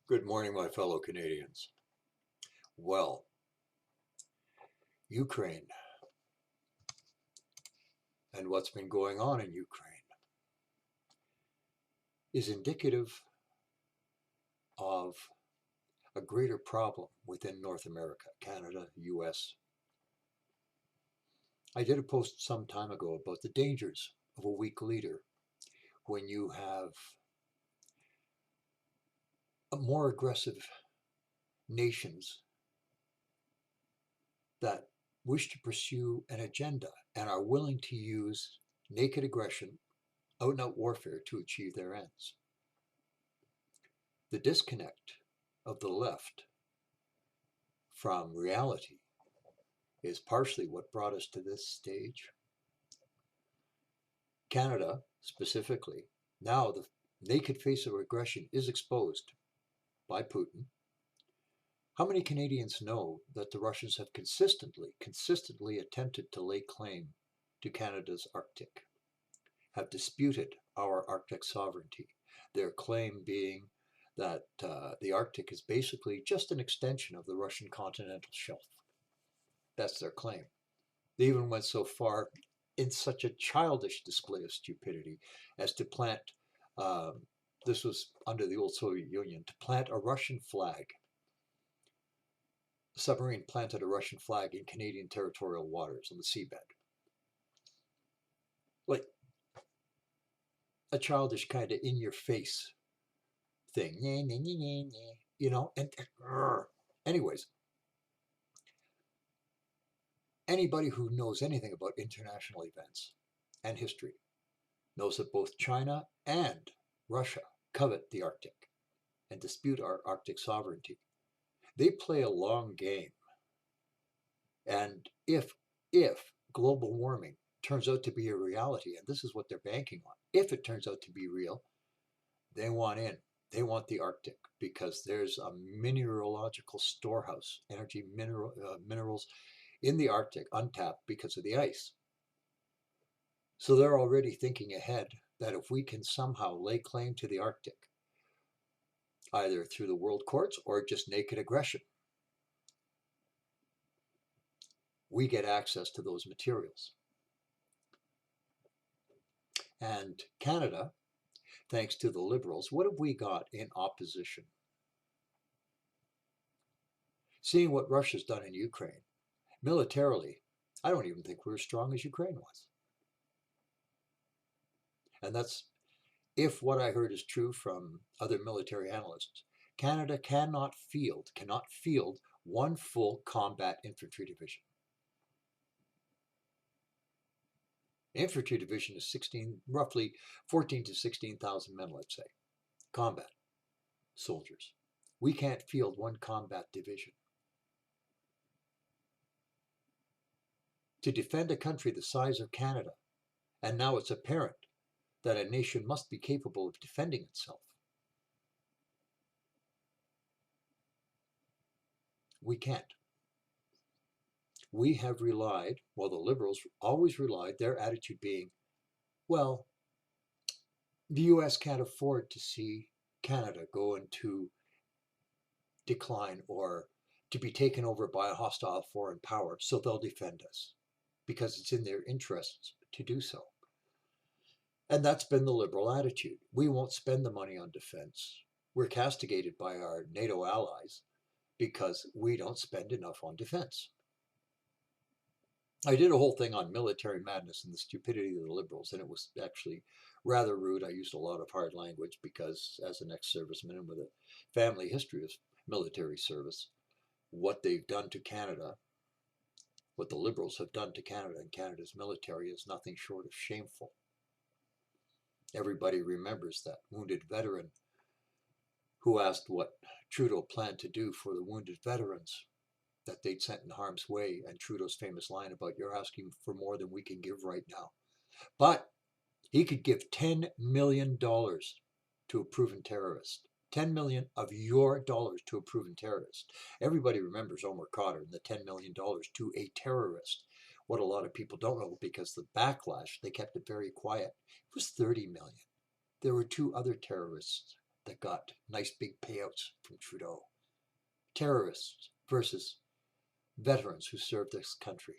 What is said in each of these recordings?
Good morning, my fellow Canadians. Well, Ukraine and what's been going on in Ukraine is indicative of a greater problem within North America, Canada, US. I did a post some time ago about the dangers of a weak leader when you have more aggressive nations that wish to pursue an agenda and are willing to use naked aggression, out and out warfare to achieve their ends. The disconnect of the left from reality is partially what brought us to this stage. Canada, specifically, now the naked face of aggression is exposed by Putin. How many Canadians know that the Russians have consistently attempted to lay claim to Canada's Arctic, have disputed our Arctic sovereignty, their claim being that the Arctic is basically just an extension of the Russian continental shelf. That's their claim. They even went so far in such a childish display of stupidity as to plant, this was under the old Soviet Union, to plant a Russian flag. A submarine planted a Russian flag in Canadian territorial waters on the seabed. Like a childish kind of in your face thing. You know, and anyways, anybody who knows anything about international events and history knows that both China and Russia covet the Arctic and dispute our Arctic sovereignty. They play a long game. And if global warming turns out to be a reality, and this is what they're banking on, if it turns out to be real, they want in. They want the Arctic because there's a mineralogical storehouse, minerals in the Arctic untapped because of the ice. So they're already thinking ahead that if we can somehow lay claim to the Arctic, either through the world courts or just naked aggression, we get access to those materials. And Canada, thanks to the Liberals, what have we got in opposition? Seeing what Russia's done in Ukraine, militarily, I don't even think we're as strong as Ukraine was. And that's, if what I heard is true from other military analysts, Canada cannot field one full combat infantry division. Infantry division is roughly 14 to 16,000 men, let's say, combat soldiers. We can't field one combat division. To defend a country the size of Canada, and now it's apparent that a nation must be capable of defending itself. We can't. We have relied, well, the Liberals always relied, their attitude being, well, the US can't afford to see Canada go into decline or to be taken over by a hostile foreign power, so they'll defend us because it's in their interests to do so. And that's been the Liberal attitude. We won't spend the money on defense. We're castigated by our NATO allies because we don't spend enough on defense. I did a whole thing on military madness and the stupidity of the Liberals, and it was actually rather rude. I used a lot of hard language because, as an ex-serviceman and with a family history of military service, what they've done to Canada, what the Liberals have done to Canada and Canada's military is nothing short of shameful. Everybody remembers that wounded veteran who asked what Trudeau planned to do for the wounded veterans that they'd sent in harm's way, and Trudeau's famous line about, "You're asking for more than we can give right now." But he could give $10 million to a proven terrorist. 10 million of your dollars to a proven terrorist. Everybody remembers Omar Khadr and the $10 million to a terrorist. What a lot of people don't know, because the backlash, they kept it very quiet. It was 30 million. There were two other terrorists that got nice big payouts from Trudeau. Terrorists versus veterans who served this country.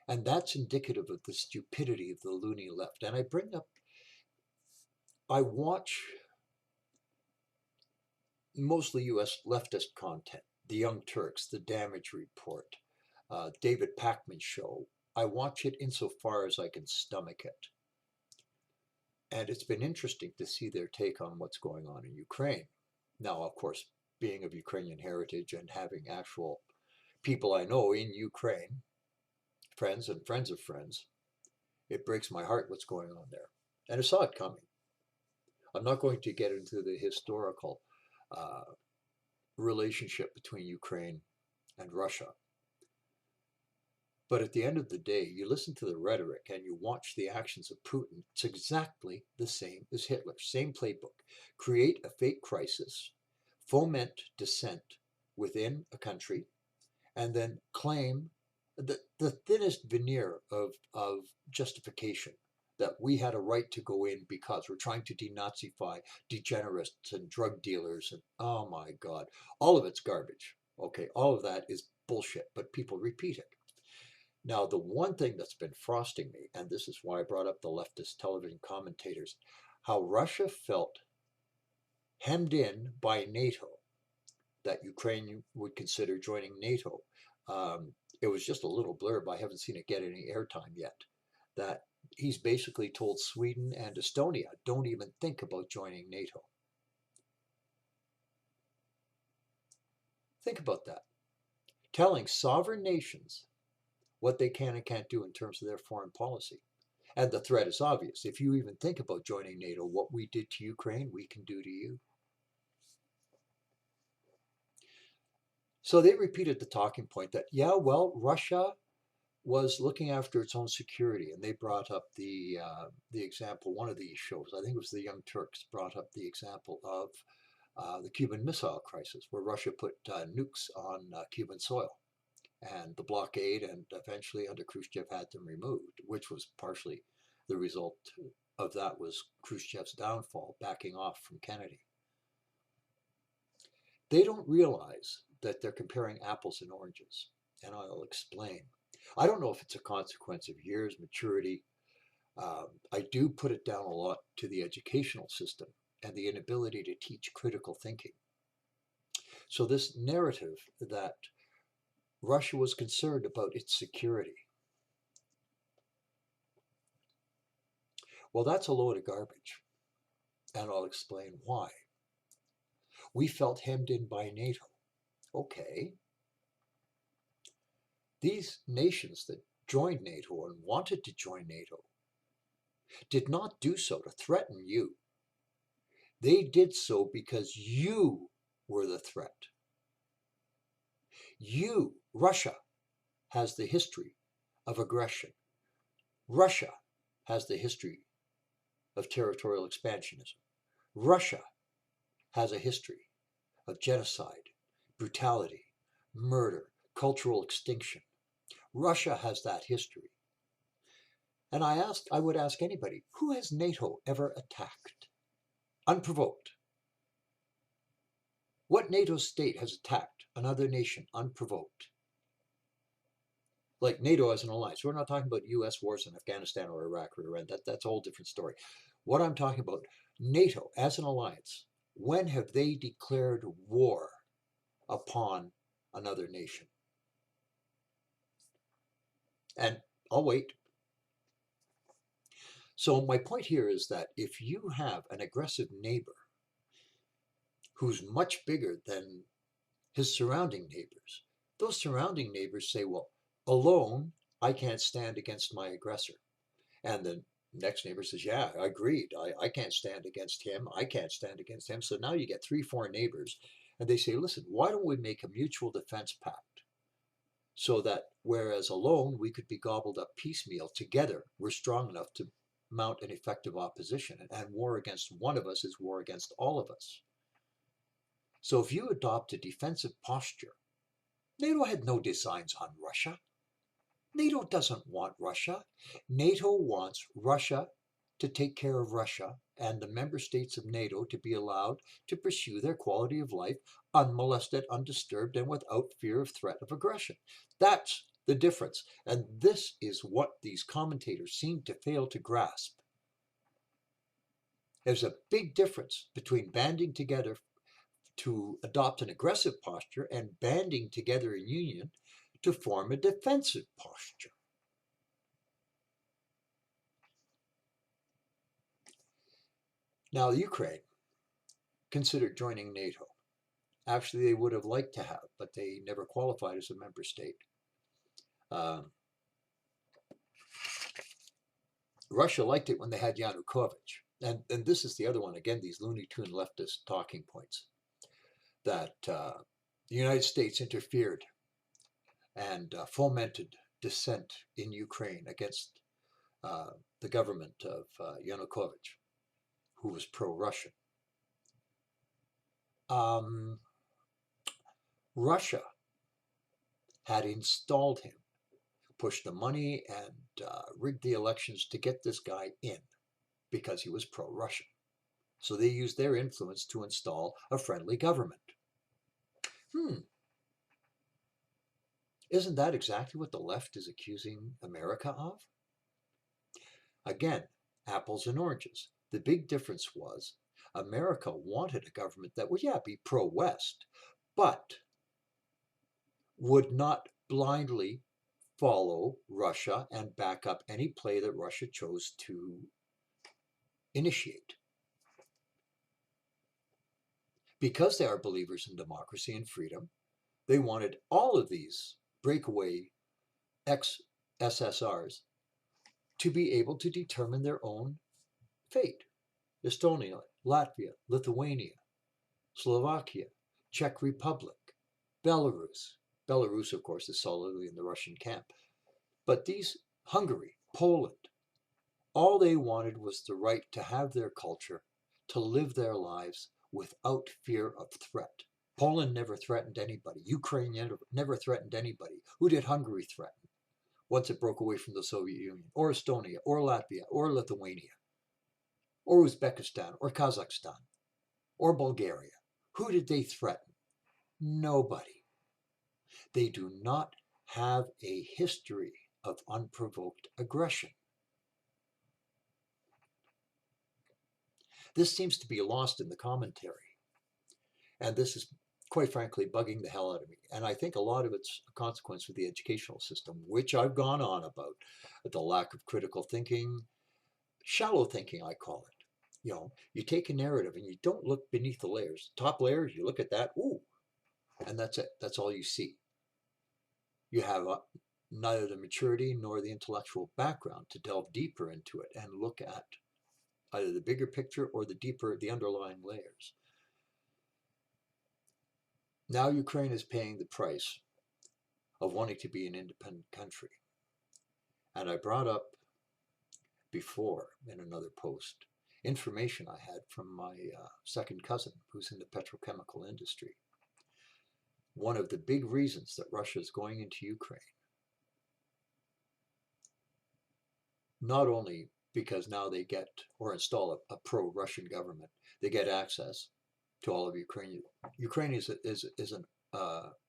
And that's indicative of the stupidity of the loony left. And I watch mostly US leftist content, The Young Turks, The Damage Report, David Pakman's show. I watch it insofar as I can stomach it. And it's been interesting to see their take on what's going on in Ukraine. Now, of course, being of Ukrainian heritage and having actual people I know in Ukraine, friends and friends of friends, it breaks my heart what's going on there. And I saw it coming. I'm not going to get into the historical relationship between Ukraine and Russia. But at the end of the day, you listen to the rhetoric and you watch the actions of Putin. It's exactly the same as Hitler. Same playbook. Create a fake crisis, foment dissent within a country, and then claim the thinnest veneer of justification that we had a right to go in because we're trying to denazify degenerates and drug dealers. And oh my God, all of it's garbage. Okay, all of that is bullshit, but people repeat it. Now, the one thing that's been frosting me, and this is why I brought up the leftist television commentators, how Russia felt hemmed in by NATO, that Ukraine would consider joining NATO. It was just a little blurb. I haven't seen it get any airtime yet. That he's basically told Sweden and Estonia, don't even think about joining NATO. Think about that. Telling sovereign nations what they can and can't do in terms of their foreign policy. And the threat is obvious. If you even think about joining NATO, what we did to Ukraine, we can do to you. So they repeated the talking point that, yeah, well, Russia was looking after its own security, and they brought up the example. One of these shows, I think it was the Young Turks, brought up the example of the Cuban Missile Crisis, where Russia put nukes on Cuban soil, and the blockade, and eventually under Khrushchev had them removed, which was partially the result of that was Khrushchev's downfall, backing off from Kennedy. They don't realize that they're comparing apples and oranges, and I'll explain. I don't know if it's a consequence of years, maturity. I do put it down a lot to the educational system and the inability to teach critical thinking. So this narrative that Russia was concerned about its security, well, that's a load of garbage, and I'll explain why. We felt hemmed in by NATO. Okay. These nations that joined NATO and wanted to join NATO did not do so to threaten you. They did so because you were the threat. You, Russia, has the history of aggression. Russia has the history of territorial expansionism. Russia has a history of genocide, brutality, murder, cultural extinction. Russia has that history. And I would ask anybody, who has NATO ever attacked? Unprovoked. What NATO state has attacked another nation unprovoked? Like NATO as an alliance. We're not talking about US wars in Afghanistan or Iraq or Iran. That's a whole different story. What I'm talking about, NATO as an alliance, when have they declared war upon another nation? And I'll wait. So my point here is that if you have an aggressive neighbor who's much bigger than his surrounding neighbors, those surrounding neighbors say, well, alone, I can't stand against my aggressor. And the next neighbor says, yeah, I agreed. I can't stand against him. I can't stand against him. So now you get 3, 4 neighbors, and they say, listen, why don't we make a mutual defense pact so that whereas alone we could be gobbled up piecemeal, together we're strong enough to mount an effective opposition. And war against one of us is war against all of us. So if you adopt a defensive posture, NATO had no designs on Russia. NATO doesn't want Russia. NATO wants Russia to take care of Russia and the member states of NATO to be allowed to pursue their quality of life unmolested, undisturbed, and without fear of threat of aggression. That's the difference. And this is what these commentators seem to fail to grasp. There's a big difference between banding together to adopt an aggressive posture and banding together in union to form a defensive posture. Now, Ukraine considered joining NATO. Actually, they would have liked to have, but they never qualified as a member state. Russia liked it when they had Yanukovych. And this is the other one, again, these Looney Tune leftist talking points, that the United States interfered and fomented dissent in Ukraine against the government of Yanukovych, who was pro-Russian. Russia had installed him, pushed the money and rigged the elections to get this guy in because he was pro-Russian. So they used their influence to install a friendly government. Isn't that exactly what the left is accusing America of? Again, apples and oranges. The big difference was America wanted a government that would, be pro-West, but would not blindly follow Russia and back up any play that Russia chose to initiate. Because they are believers in democracy and freedom, they wanted all of these breakaway ex-SSRs to be able to determine their own fate. Estonia, Latvia, Lithuania, Slovakia, Czech Republic, Belarus. Belarus, of course, is solidly in the Russian camp. But these, Hungary, Poland, all they wanted was the right to have their culture, to live their lives without fear of threat. Poland never threatened anybody. Ukraine never threatened anybody. Who did Hungary threaten once it broke away from the Soviet Union? Or Estonia, or Latvia, or Lithuania, or Uzbekistan, or Kazakhstan, or Bulgaria? Who did they threaten? Nobody. They do not have a history of unprovoked aggression. This seems to be lost in the commentary. And this is, quite frankly, bugging the hell out of me. And I think a lot of it's a consequence of the educational system, which I've gone on about. The lack of critical thinking, shallow thinking, I call it. You take a narrative and you don't look beneath the layers. Top layers, you look at that, ooh, and that's it. That's all you see. You have neither the maturity nor the intellectual background to delve deeper into it and look at either the bigger picture or the underlying layers. Now Ukraine is paying the price of wanting to be an independent country. And I brought up before in another post information I had from my second cousin who's in the petrochemical industry. One of the big reasons that Russia is going into Ukraine, not only because now they get or install a pro-Russian government, they get access to all of Ukraine. Ukraine is an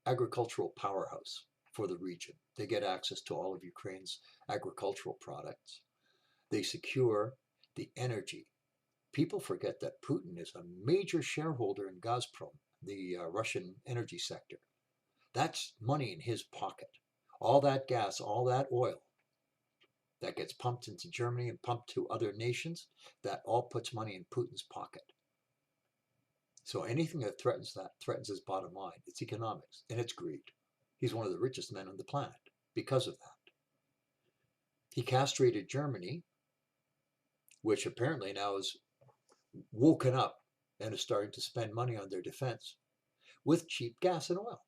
agricultural powerhouse for the region. They get access to all of Ukraine's agricultural products. They secure the energy. People forget that Putin is a major shareholder in Gazprom, the Russian energy sector. That's money in his pocket. All that gas, all that oil that gets pumped into Germany and pumped to other nations, that all puts money in Putin's pocket. So anything that threatens his bottom line. It's economics and it's greed. He's one of the richest men on the planet because of that. He castrated Germany, which apparently now is woken up and is starting to spend money on their defense with cheap gas and oil.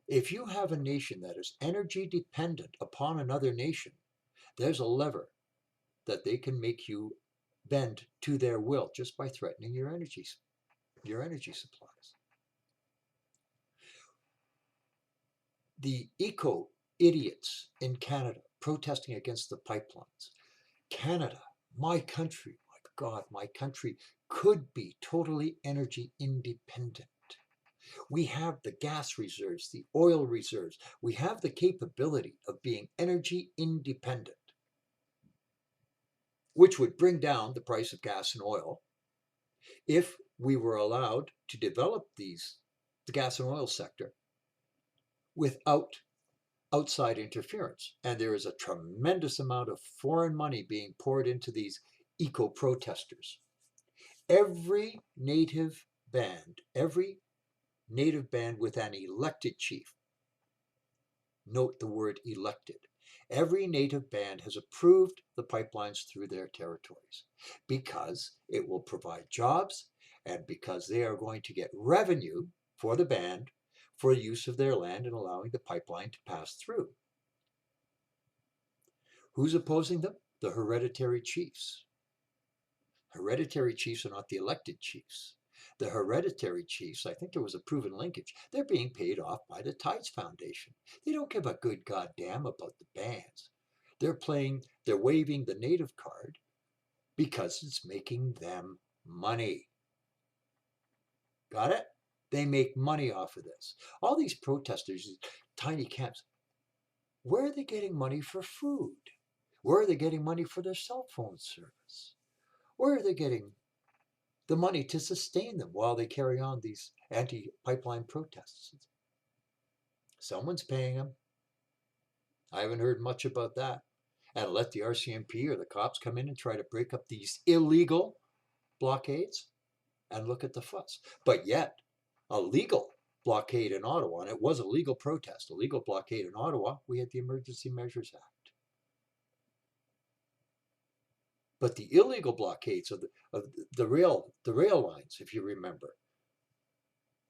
If you have a nation that is energy dependent upon another nation, there's a lever that they can make you bend to their will just by threatening your energy supplies. The idiots in Canada protesting against the pipelines. Canada, my country, my God, my country could be totally energy independent. We have the gas reserves, the oil reserves. We have the capability of being energy independent, which would bring down the price of gas and oil if we were allowed to develop the gas and oil sector without outside interference. And there is a tremendous amount of foreign money being poured into these eco-protesters. Every native band with an elected chief, note the word elected, every native band has approved the pipelines through their territories because it will provide jobs and because they are going to get revenue for the band for use of their land and allowing the pipeline to pass through. Who's opposing them? The hereditary chiefs. Hereditary chiefs are not the elected chiefs. The hereditary chiefs, I think there was a proven linkage, they're being paid off by the Tides Foundation. They don't give a good goddamn about the bands. They're waving the native card because it's making them money. Got it? They make money off of this. All these protesters, tiny camps, where are they getting money for food? Where are they getting money for their cell phone service? Where are they getting the money to sustain them while they carry on these anti-pipeline protests? Someone's paying them. I haven't heard much about that. And let the RCMP or the cops come in and try to break up these illegal blockades and look at the fuss. But yet, a legal blockade in Ottawa, and it was a legal protest, a legal blockade in Ottawa, we had the Emergency Measures Act. But the illegal blockades of the rail lines, if you remember,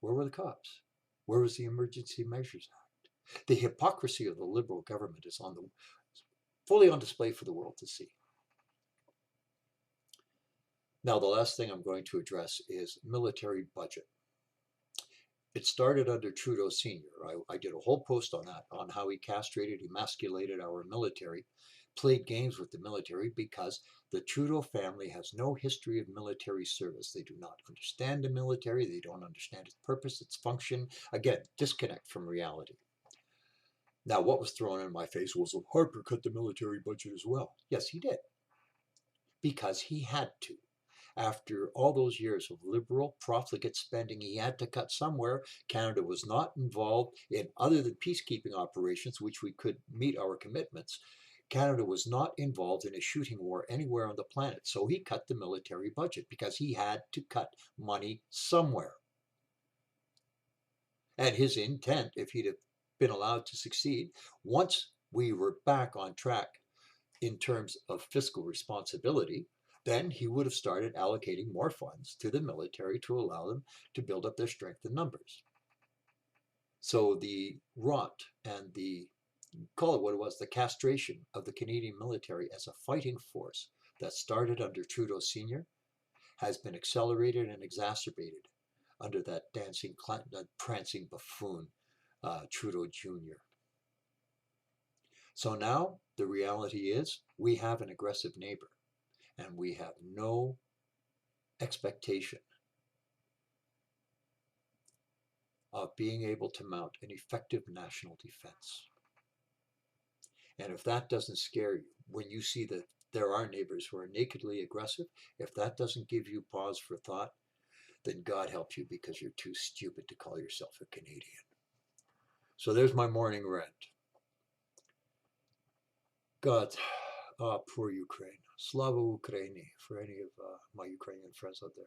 where were the cops? Where was the Emergency Measures Act? The hypocrisy of the Liberal government is fully on display for the world to see. Now, the last thing I'm going to address is military budget. It started under Trudeau Sr. I did a whole post on that, on how he castrated, emasculated our military, played games with the military because the Trudeau family has no history of military service. They do not understand the military. They don't understand its purpose, its function. Again, disconnect from reality. Now, what was thrown in my face was, well, Harper cut the military budget as well. Yes, he did. Because he had to. After all those years of liberal profligate spending, he had to cut somewhere. Canada was not involved in, other than peacekeeping operations, which we could meet our commitments. Canada was not involved in a shooting war anywhere on the planet. So he cut the military budget because he had to cut money somewhere. And his intent, if he'd have been allowed to succeed, once we were back on track in terms of fiscal responsibility, then he would have started allocating more funds to the military to allow them to build up their strength in numbers. So the rot and call it what it was, the castration of the Canadian military as a fighting force that started under Trudeau Sr. has been accelerated and exacerbated under that prancing buffoon, Trudeau Jr. So now the reality is we have an aggressive neighbor. And we have no expectation of being able to mount an effective national defense. And if that doesn't scare you, when you see that there are neighbors who are nakedly aggressive, if that doesn't give you pause for thought, then God help you because you're too stupid to call yourself a Canadian. So there's my morning rant. God, poor Ukraine. Slava Ukraini, for any of my Ukrainian friends out there.